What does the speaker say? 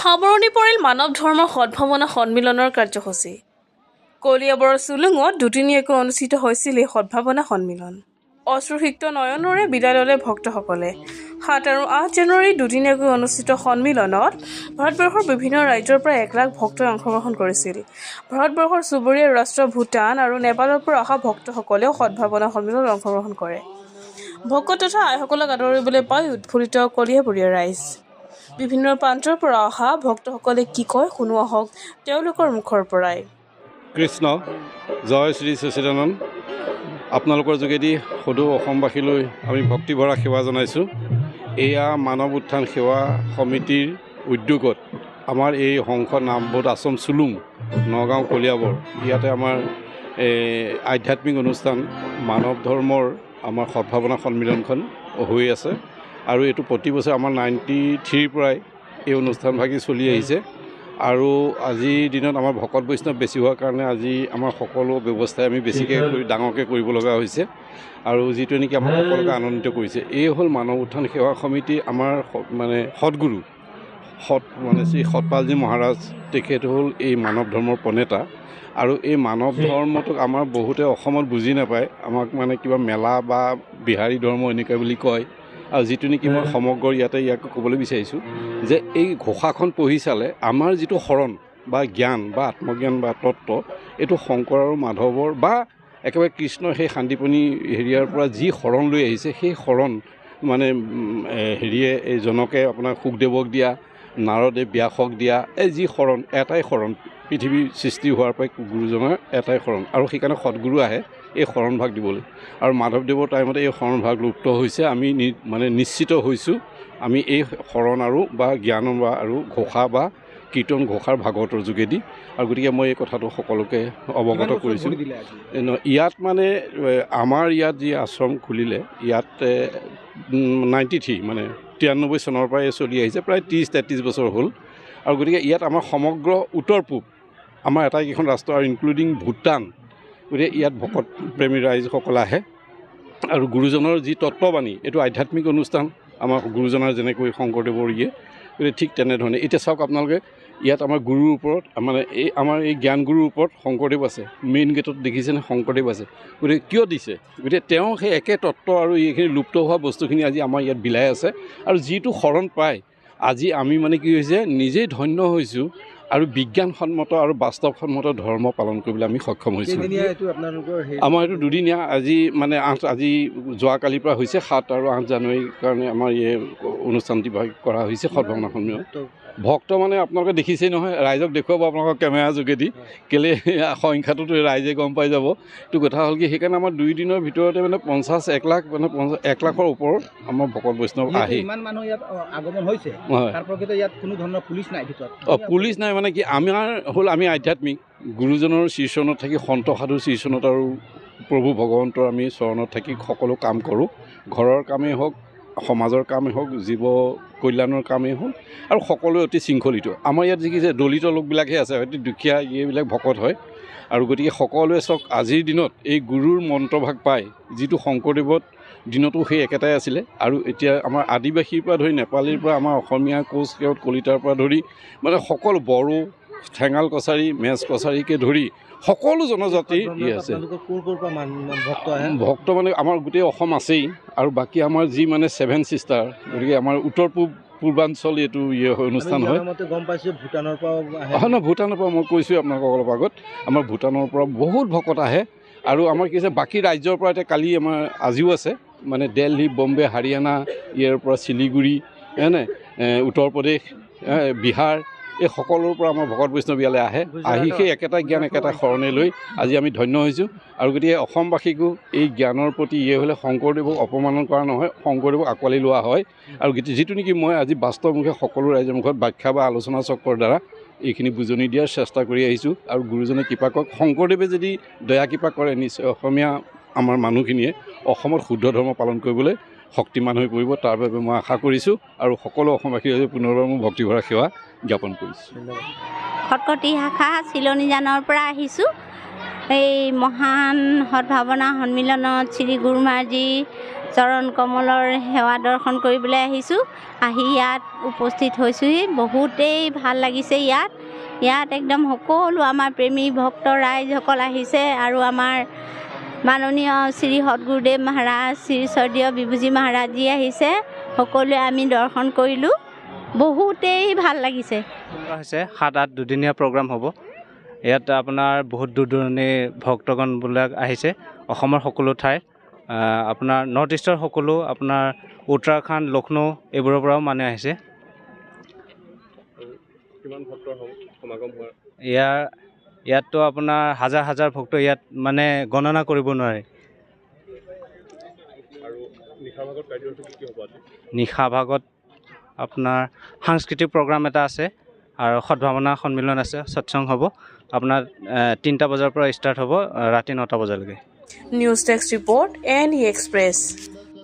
সামৰণি পৰিল মানৱ ধৰ্মৰ সদ্ভাৱনা সন্মিলনৰ কাৰ্যসূচী। কলিয়াবৰৰ চুলুঙত দুদিনীয়াকৈ অনুষ্ঠিত হৈছিল এই সদ্ভাৱনা সন্মিলন। অশ্ৰুসিক্ত নয়নৰে বিদায় ল'লে ভক্তসকলে। ৭ আৰু ৮ জানুৱাৰী দুদিনীয়াকৈ অনুষ্ঠিত সন্মিলনত ভাৰতবৰ্ষৰ বিভিন্ন ৰাজ্যৰ পৰা ১ লাখ ভক্তই অংশগ্ৰহণ কৰিছিল। ভাৰতবৰ্ষৰ চুবুৰীয়া ৰাষ্ট্ৰ ভূটান আৰু নেপালৰ পৰা অহা ভক্তসকলেও সদ্ভাৱনা সন্মিলনত অংশগ্ৰহণ কৰে। ভকত তথা আইসকলক আদৰিবলৈ পাই উৎফুল্লিত কলিয়াবৰীয়া ৰাইজ। বিভিন্ন প্ৰান্তৰ পৰা অহা ভক্তসকলে কি কয় শুনো আহক তেওঁলোকৰ মুখৰ পৰাই। কৃষ্ণ জয় শ্ৰী সচিদানন্দ। আপোনালোকৰ যোগেদি সদৌ অসমবাসীলৈ আমি ভক্তিভৰা সেৱা জনাইছোঁ। এয়া মানৱ উত্থান সেৱা সমিতিৰ উদ্যোগত আমাৰ এই সংঘ নামবোধ আশ্ৰম চুলুং নগাঁও কলিয়াবৰ ইয়াতে আমাৰ আধ্যাত্মিক অনুষ্ঠান মানৱ ধৰ্মৰ আমাৰ সদ্ভাৱনা সন্মিলনখন হৈ আছে আৰু এইটো প্ৰতি বছৰ আমাৰ 93 পৰাই এই অনুষ্ঠানভাগি চলি আহিছে আৰু আজিৰ দিনত আমাৰ ভকত বৈষ্ণৱ বেছি হোৱাৰ কাৰণে আজি আমাৰ সকলো ব্যৱস্থাই আমি বেছিকৈ ডাঙৰকৈ কৰিব লগা হৈছে আৰু যিটো নেকি আমাৰ সকলোকে আনন্দিত কৰিছে। এই হ'ল মানৱ উত্থান সেৱা সমিতি আমাৰ মানে সদগুৰু শ্ৰী সতপালজী মহাৰাজ, তেখেত হ'ল এই মানৱ ধৰ্মৰ প্ৰণেতা আৰু এই মানৱ ধৰ্মটোক আমাৰ বহুতে অসমত বুজি নাপায়, আমাক মানে কিবা মেলা বা বিহাৰী ধৰ্ম এনেকুৱা বুলি কয় আৰু যিটো নেকি মই সমগ্ৰ ইয়াক ক'বলৈ বিচাৰিছোঁ যে এই ঘোষাখন পঢ়ি চালে আমাৰ যিটো শৰণ বা জ্ঞান বা আত্মজ্ঞান বা তত্ত্ব এইটো শংকৰ আৰু মাধৱৰ বা একেবাৰে কৃষ্ণৰ সেই শান্তিপনী হেৰিয়াৰ পৰা যি শৰণ লৈ আহিছে সেই শৰণ মানে হেৰিয়ে এই জনকে আপোনাৰ সুখদেৱক দিয়া, নাৰদে ব্যাসক দিয়া এই যি শৰণ এটাই শৰণ পৃথিৱীৰ সৃষ্টি হোৱাৰ পৰাই গুৰুজনাৰ এটাই শৰণ আৰু সেইকাৰণে সদগুৰু আহে এই শৰণভাগ দিবলৈ আৰু মাধৱদেৱৰ টাইমতে এই শৰণভাগ লুপ্ত হৈছে। আমি মানে নিশ্চিত হৈছোঁ আমি এই শৰণ আৰু বা জ্ঞান বা আৰু ঘোষা বা কীৰ্তন ঘোষাৰ ভাগৱতৰ যোগেদি আৰু গতিকে মই এই কথাটো সকলোকে অৱগত কৰিছোঁ। ইয়াত মানে আমাৰ ইয়াত যি আশ্ৰম খুলিলে ইয়াত 93 মানে 93 চনৰ পৰাই চলি আহিছে, প্ৰায় 30-33 বছৰ হ'ল আৰু গতিকে ইয়াত আমাৰ সমগ্ৰ উত্তৰ পূব আমাৰ আটাইকেইখন ৰাষ্ট্ৰ আৰু ইনক্লুডিং ভূটান, গতিকে ইয়াত ভকত প্ৰেমী ৰাইজসকল আহে আৰু গুৰুজনৰ যি তত্ত্ববাণী এইটো আধ্যাত্মিক অনুষ্ঠান আমাৰ গুৰুজনাৰ যেনেকৈ শংকৰদেৱৰ গতিকে ঠিক তেনেধৰণে এতিয়া চাওক আপোনালোকে ইয়াত আমাৰ গুৰুৰ ওপৰত মানে আমাৰ এই জ্ঞান গুৰুৰ ওপৰত শংকৰদেৱ আছে, মেইন গেটত দেখিছেনে শংকৰদেৱ আছে। গতিকে কিয় দিছে? গতিকে তেওঁ সেই একে তত্ত্ব আৰু এইখিনি লুপ্ত হোৱা বস্তুখিনি আজি আমাৰ ইয়াত বিলাই আছে আৰু যিটো শৰণ পায় আজি আমি মানে কি হৈছে নিজেই ধন্য হৈছোঁ আৰু বিজ্ঞানসন্মত আৰু বাস্তৱসন্মত ধৰ্ম পালন কৰিবলৈ আমি সক্ষম হৈছোঁ। আমাৰ এইটো দুদিনীয়া আজি মানে আজি যোৱাকালিৰ পৰা হৈছে 7 আৰু 8 জানুৱাৰীৰ কাৰণে আমাৰ এই অনুষ্ঠানটি কৰা হৈছে সদ্ভাৱনা সন্মিলন। ভক্ত মানে আপোনালোকে দেখিছেই নহয়, ৰাইজক দেখুৱাব আপোনালোকৰ কেমেৰাৰ যোগেদি, কেলে সংখ্যাটোতো ৰাইজে গম পাই যাব। এইটো কথা হ'ল কি সেইকাৰণে আমাৰ 2 দিনৰ ভিতৰতে মানে 1 লাখ মানে 1 লাখৰ ওপৰত আমাৰ ভকত বৈষ্ণৱ আহে। ইমান মানুহ ইয়াত আগমন হৈছে, তাৰ প্ৰকৃত ইয়াত কোনো ধৰণৰ পুলিচ নাই ভিতৰত। পুলিচ নাই মানে কি আমাৰ হ'ল আমি আধ্যাত্মিক গুৰুজনৰ শ্ৰীচৰণত থাকি সন্ত সাধুৰ শ্ৰীচৰণত আৰু প্ৰভু ভগৱন্তৰ আমি চৰণত থাকি সকলো কাম কৰোঁ, ঘৰৰ কামেই হওক সমাজৰ কামেই হওক জীৱ কল্যাণৰ কামেই হওক আৰু সকলোৱে অতি শৃংখলিত। আমাৰ ইয়াত যিকি যে দলিত লোকবিলাকহে আছে, অতি দুখীয়া এইবিলাক ভকত হয় আৰু গতিকে সকলোৱে চাওক আজিৰ দিনত এই গুৰুৰ মন্ত্ৰভাগ পায় যিটো শংকৰদেৱত দিনতো সেই একেটাই আছিলে আৰু এতিয়া আমাৰ আদিবাসীৰ পৰা ধৰি নেপালীৰ পৰা আমাৰ অসমীয়া কোচ কেওট কলিতাৰ পৰা ধৰি মানে সকলো বড়ো ঠেঙাল কছাৰী মেচ কছাৰীকে ধৰি সকলো জনজাতিৰ আছে ভক্ত মানে আমাৰ গোটেই অসম আছেই আৰু বাকী আমাৰ যি মানে 7 চিষ্টাৰ, গতিকে আমাৰ উত্তৰ পূৰ্বাঞ্চল এইটো অনুষ্ঠান হয়। গম পাইছোঁ ভূটানৰ পৰা হয় নহয়, ভূটানৰ পৰা মই কৈছোঁ আপোনালোকক অলপ আগত আমাৰ ভূটানৰ পৰা বহুত ভকত আহে আৰু আমাৰ কি হৈছে বাকী ৰাজ্যৰ পৰা এতিয়া কালি আমাৰ আজিও আছে মানে দিল্লী বম্বে হাৰিয়ানা ইয়াৰ পৰা শিলিগুৰি হয়নে উত্তৰ প্ৰদেশ বিহাৰ এই সকলোৰ পৰা আমাৰ ভকত বৈষ্ণৱ ইয়ালৈ আহে, আহি সেই একেটা জ্ঞান একেটা শৰণে লৈ আজি আমি ধন্য হৈছোঁ আৰু গতিকে অসমবাসীকো এই জ্ঞানৰ প্ৰতি হ'লে শংকৰদেৱক অপমানন কৰা নহয়, শংকৰদেৱক আঁকোৱালি লোৱা হয় আৰু যিটো নেকি মই আজি বাস্তৱমুখে সকলো ৰাইজৰ মুখত ব্যাখ্যা বা আলোচনা চক্ৰৰ দ্বাৰা এইখিনি বুজনি দিয়াৰ চেষ্টা কৰি আহিছোঁ আৰু গুৰুজনে কৃপা কৰক। শংকৰদেৱে যদি দয়া কৃপা কৰে নিশ্চয় অসমীয়া আমাৰ মানুহখিনিয়ে অসমত শুদ্ধ ধৰ্ম পালন কৰিবলৈ শক্তিমান হৈ পৰিব, তাৰ বাবে মই আশা কৰিছোঁ আৰু সকলো অসমবাসীৰ পুনৰবাৰ মোৰ ভক্তিভৰা সেৱা জ্ঞাপন কৰিছোঁ। খটখটি শাখা চিলনীজানৰ পৰা আহিছোঁ। এই মহান সদ্ভাৱনা সন্মিলনত শ্ৰী গুৰু মহাৰাজী চৰণ কমলৰ সেৱা দৰ্শন কৰিবলৈ আহিছোঁ। আহি ইয়াত উপস্থিত হৈছোঁহি। বহুতেই ভাল লাগিছে ইয়াত একদম সকলো আমাৰ প্ৰেমী ভক্ত ৰাইজসকল আহিছে আৰু আমাৰ মাননীয় শ্ৰী সদগুৰুদেৱ মহাৰাজ শ্ৰী স্বৰ্গীয় বিভূজি মহাৰাজজি আহিছে। সকলোৱে আমি দৰ্শন কৰিলোঁ। বহুতেই ভাল লাগিছে। হৈছে 7-8 দুদিনীয়া প্ৰগ্ৰাম হ'ব। ইয়াত আপোনাৰ বহুত দূৰ দূৰণিৰ ভক্তগণবিলাক আহিছে অসমৰ সকলো ঠাইৰ। আপোনাৰ নৰ্থ ইষ্টৰ সকলো আপোনাৰ উত্তৰাখণ্ড লক্ষ্ণৌ এইবোৰৰ পৰাও মানুহ আহিছে। ইয়াততো আপোনাৰ হাজাৰ হাজাৰ ভক্ত ইয়াত মানে গণনা কৰিব নোৱাৰে। নিশা ভাগত আপোনাৰ সাংস্কৃতিক প্ৰগ্ৰাম এটা আছে আৰু সদ্ভাৱনা সন্মিলন আছে, সৎসং হ'ব। আপোনাৰ 3টা বজাৰ পৰা ষ্টাৰ্ট হ'ব ৰাতি 9টা বজালৈকে। News desk report NE express.